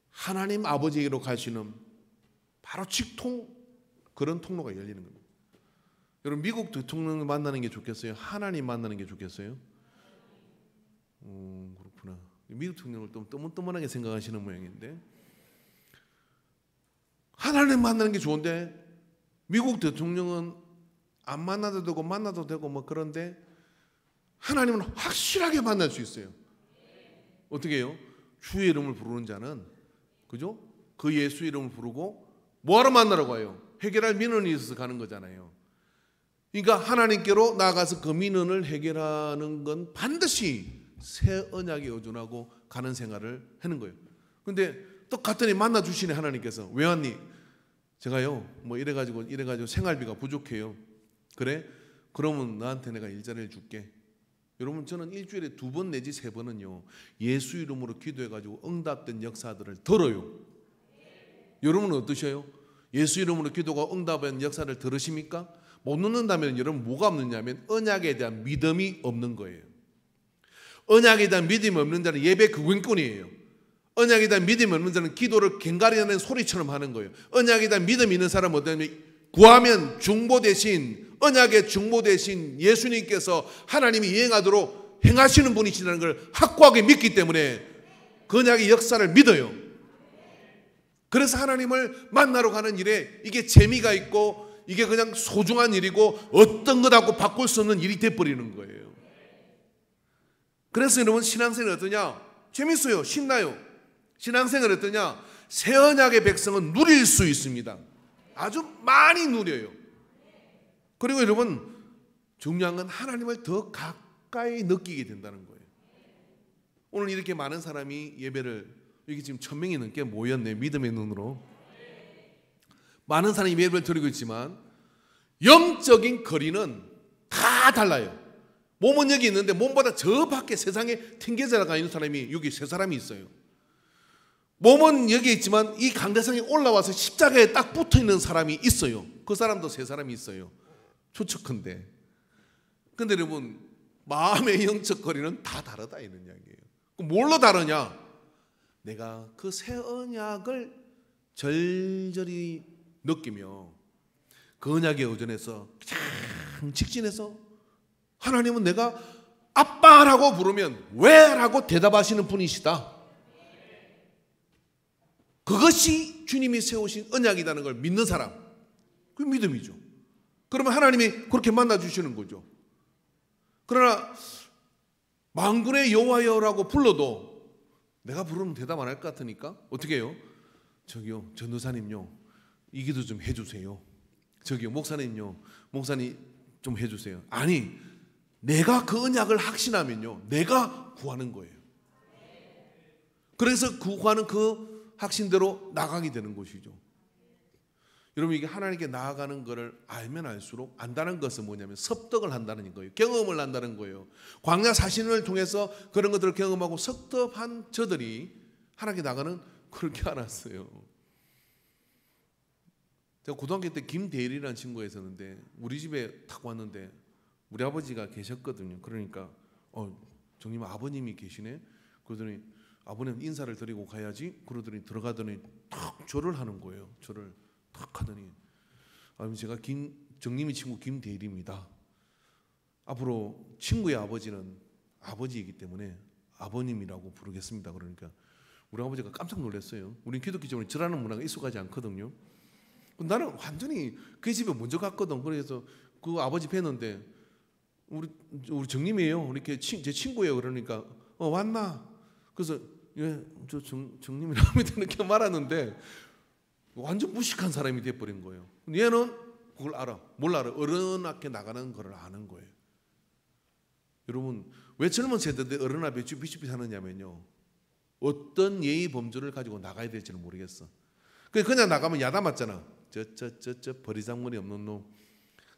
하나님 아버지에게로 갈 수 있는 바로 직통, 그런 통로가 열리는 겁니다. 여러분, 미국 대통령을 만나는 게 좋겠어요? 하나님 만나는 게 좋겠어요? 그렇구나. 미국 대통령을 좀 뜨문뜨문하게 생각하시는 모양인데, 하나님 만나는 게 좋은데 미국 대통령은 안 만나도 되고 만나도 되고 뭐 그런데 하나님은 확실하게 만날 수 있어요. 어떻게 해요? 주의 이름을 부르는 자는, 그죠? 그 예수 이름을 부르고 뭐하러 만나러 가요? 해결할 민원이 있어서 가는 거잖아요. 그러니까 하나님께로 나아가서 그 민원을 해결하는 건 반드시 새 언약에 의존하고 가는 생활을 하는 거예요. 근데 또 갔더니 만나 주시네, 하나님께서. 왜 왔니? 제가요 뭐 이래가지고 생활비가 부족해요. 그래? 그러면 나한테 내가 일자리를 줄게. 여러분, 저는 일주일에 2번 내지 3번은요 예수 이름으로 기도해가지고 응답된 역사들을 들어요. 여러분은 어떠셔요? 예수 이름으로 기도가 응답된 역사를 들으십니까? 못 듣는다면 여러분 뭐가 없느냐면 언약에 대한 믿음이 없는 거예요. 언약에 대한 믿음이 없는 자는 예배 구경꾼이에요. 언약에 대한 믿음이 없는 자는 기도를 갱가리하는 소리처럼 하는 거예요. 언약에 대한 믿음이 있는 사람은 어떠냐면 구하면 중보 대신, 언약의 중보 대신 예수님께서 하나님이 이행하도록 행하시는 분이시라는 걸 확고하게 믿기 때문에 그 언약의 역사를 믿어요. 그래서 하나님을 만나러 가는 일에 이게 재미가 있고 이게 그냥 소중한 일이고 어떤 것하고 바꿀 수 없는 일이 돼버리는 거예요. 그래서 여러분, 신앙생활 어떠냐? 재밌어요. 신나요. 신앙생활 어떠냐? 새 언약의 백성은 누릴 수 있습니다. 아주 많이 누려요. 그리고 여러분, 중요한 건 하나님을 더 가까이 느끼게 된다는 거예요. 오늘 이렇게 많은 사람이 예배를, 여기 지금 1000명이 넘게 모였네, 믿음의 눈으로. 많은 사람이 예배를 드리고 있지만 영적인 거리는 다 달라요. 몸은 여기 있는데 몸보다 저 밖에 세상에 튕겨져가 있는 사람이 여기 3사람이 있어요. 몸은 여기 있지만 이 강대상에 올라와서 십자가에 딱 붙어있는 사람이 있어요. 그 사람도 3사람이 있어요. 추측컨대. 근데 여러분, 마음의 영적 거리는 다 다르다 이런 이야기예요. 그럼 뭘로 다르냐? 내가 그 새 언약을 절절히 느끼며 그 언약에 의존해서 그냥 직진해서 하나님은 내가 아빠라고 부르면 왜? 라고 대답하시는 분이시다. 그것이 주님이 세우신 언약이라는 걸 믿는 사람, 그게 믿음이죠. 그러면 하나님이 그렇게 만나주시는 거죠. 그러나 만군의 여호와여라고 불러도 내가 부르면 대답 안 할 것 같으니까 어떻게 해요? 저기요, 전도사님요, 이 기도 좀 해주세요. 저기요, 목사님요, 목사님 좀 해주세요. 아니, 내가 그 언약을 확신하면요 내가 구하는 거예요. 그래서 구하는 그 확신대로 나가게 되는 것이죠. 여러분, 이게 하나님께 나아가는 것을 알면 알수록, 안다는 것은 뭐냐면 섭득을 한다는 거예요. 경험을 한다는 거예요. 광야 40년을 통해서 그런 것들을 경험하고 섭득한 저들이 하나님께 나가는, 그렇게 알았어요. 제가 고등학교 때 김대일이라는 친구가 있었는데 우리 집에 탁 왔는데 우리 아버지가 계셨거든요. 그러니까 정님 아버님이 계시네. 그러더니 아버님 인사를 드리고 가야지. 그러더니 들어가더니 탁 절을 하는 거예요. 절을 탁 하더니, 제가 정님이 친구 김대일입니다. 앞으로 친구의 아버지는 아버지이기 때문에 아버님이라고 부르겠습니다. 그러니까 우리 아버지가 깜짝 놀랐어요. 우리는 기독교적으로 절하는 문화가 익숙하지 않거든요. 나는 완전히 그 집에 먼저 갔거든. 그래서 그 아버지 뵀는데 우리 정님이에요. 이렇게 제 친구예요. 그러니까 왔나? 그래서 예, 저 정님이랍니다. 이렇게 말하는데 완전 무식한 사람이 돼버린 거예요. 얘는 그걸 알아. 뭘 알아? 어른 앞에 나가는 걸 아는 거예요. 여러분 왜 젊은 세대들 어른 앞에 쭈삣쭈삣 하느냐면요, 어떤 예의 범주를 가지고 나가야 될지는 모르겠어. 그냥 나가면 야단맞잖아. 저 버리장머리 없는 놈,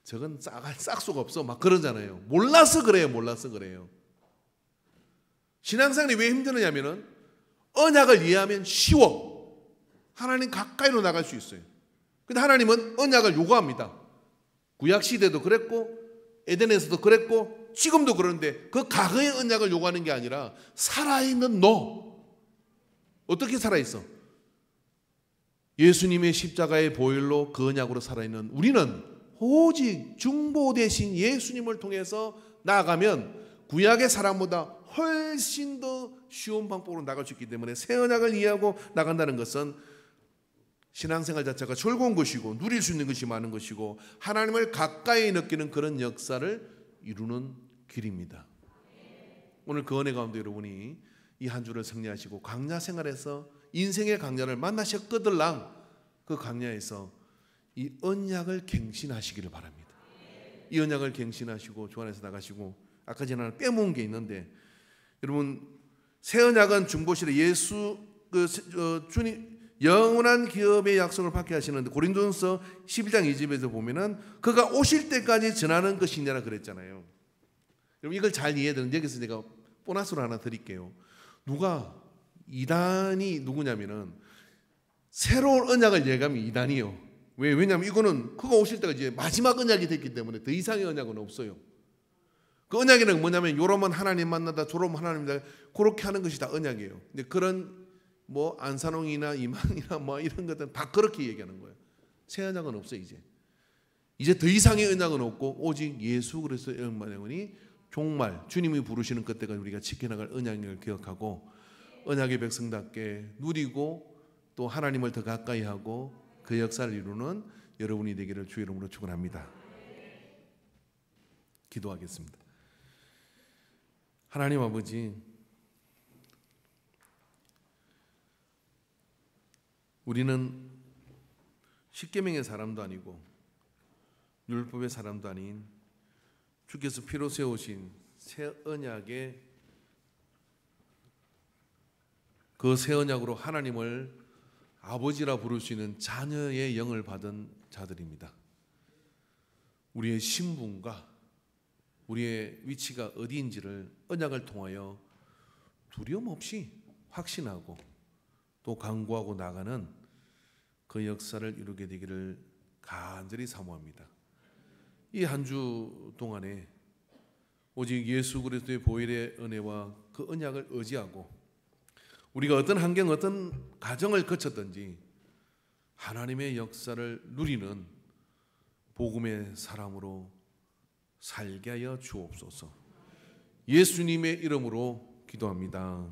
저건 싹수가 없어, 막 그러잖아요. 몰라서 그래요. 신앙생활이 왜 힘드느냐면은 언약을 이해하면 쉬워. 하나님 가까이로 나갈 수 있어요. 근데 하나님은 언약을 요구합니다. 구약 시대도 그랬고 에덴에서도 그랬고 지금도 그러는데, 그 과거의 언약을 요구하는 게 아니라 살아있는 너, 어떻게 살아있어? 예수님의 십자가의 보혈로 그 언약으로 살아있는 우리는 오직 중보 대신 예수님을 통해서 나아가면 구약의 사람보다 훨씬 더 쉬운 방법으로 나갈 수 있기 때문에 새 언약을 이해하고 나간다는 것은 신앙생활 자체가 즐거운 것이고 누릴 수 있는 것이 많은 것이고 하나님을 가까이 느끼는 그런 역사를 이루는 길입니다. 오늘 그 은혜 가운데 여러분이 이 한 주를 승리하시고 광야 생활에서 인생의 광야를 만나셨거들랑 그 광야에서 이 언약을 갱신하시기를 바랍니다. 이 언약을 갱신하시고 주 안에서 나가시고, 아까 전에 하나 빼먹은 게 있는데, 여러분 새 언약은 중보시대 예수 주님 영원한 기업의 약속을 받게 하시는데, 고린도전서 11장 2절에서 보면은 그가 오실 때까지 전하는 것이냐라 그랬잖아요. 여러분 이걸 잘 이해해야 되는데, 여기서 제가 보너스로 하나 드릴게요. 이단이 누구냐면은 새로운 언약을 얘기하면 이단이요. 왜냐하면 이거는 그가 오실 때가 이제 마지막 언약이 됐기 때문에 더 이상의 언약은 없어요. 그 언약이란 뭐냐면 요러면 하나님 만나다 저러면 하나님 만나다 그렇게 하는 것이 다 언약이에요. 근데 그런 뭐 안산홍이나 이만이나 뭐 이런 것들은 다 그렇게 얘기하는 거예요. 새 언약은 없어요. 이제 더 이상의 언약은 없고 오직 예수 그리스도의 영만이 종말 주님이 부르시는 그때까지 우리가 지켜나갈 언약을 기억하고 언약의 백성답게 누리고 또 하나님을 더 가까이 하고 그 역사를 이루는 여러분이 되기를 주의 이름으로 축원합니다. 기도하겠습니다. 하나님 아버지, 우리는 십계명의 사람도 아니고 율법의 사람도 아닌 주께서 피로 세우신 새 언약의 그 새 언약으로 하나님을 아버지라 부를 수 있는 자녀의 영을 받은 자들입니다. 우리의 신분과 우리의 위치가 어디인지를 언약을 통하여 두려움 없이 확신하고 또 강구하고 나가는 그 역사를 이루게 되기를 간절히 사모합니다. 이 한 주 동안에 오직 예수 그리스도의 보혈의 은혜와 그 언약을 의지하고 우리가 어떤 환경, 어떤 가정을 거쳤든지 하나님의 역사를 누리는 복음의 사람으로 살게 하여 주옵소서. 예수님의 이름으로 기도합니다.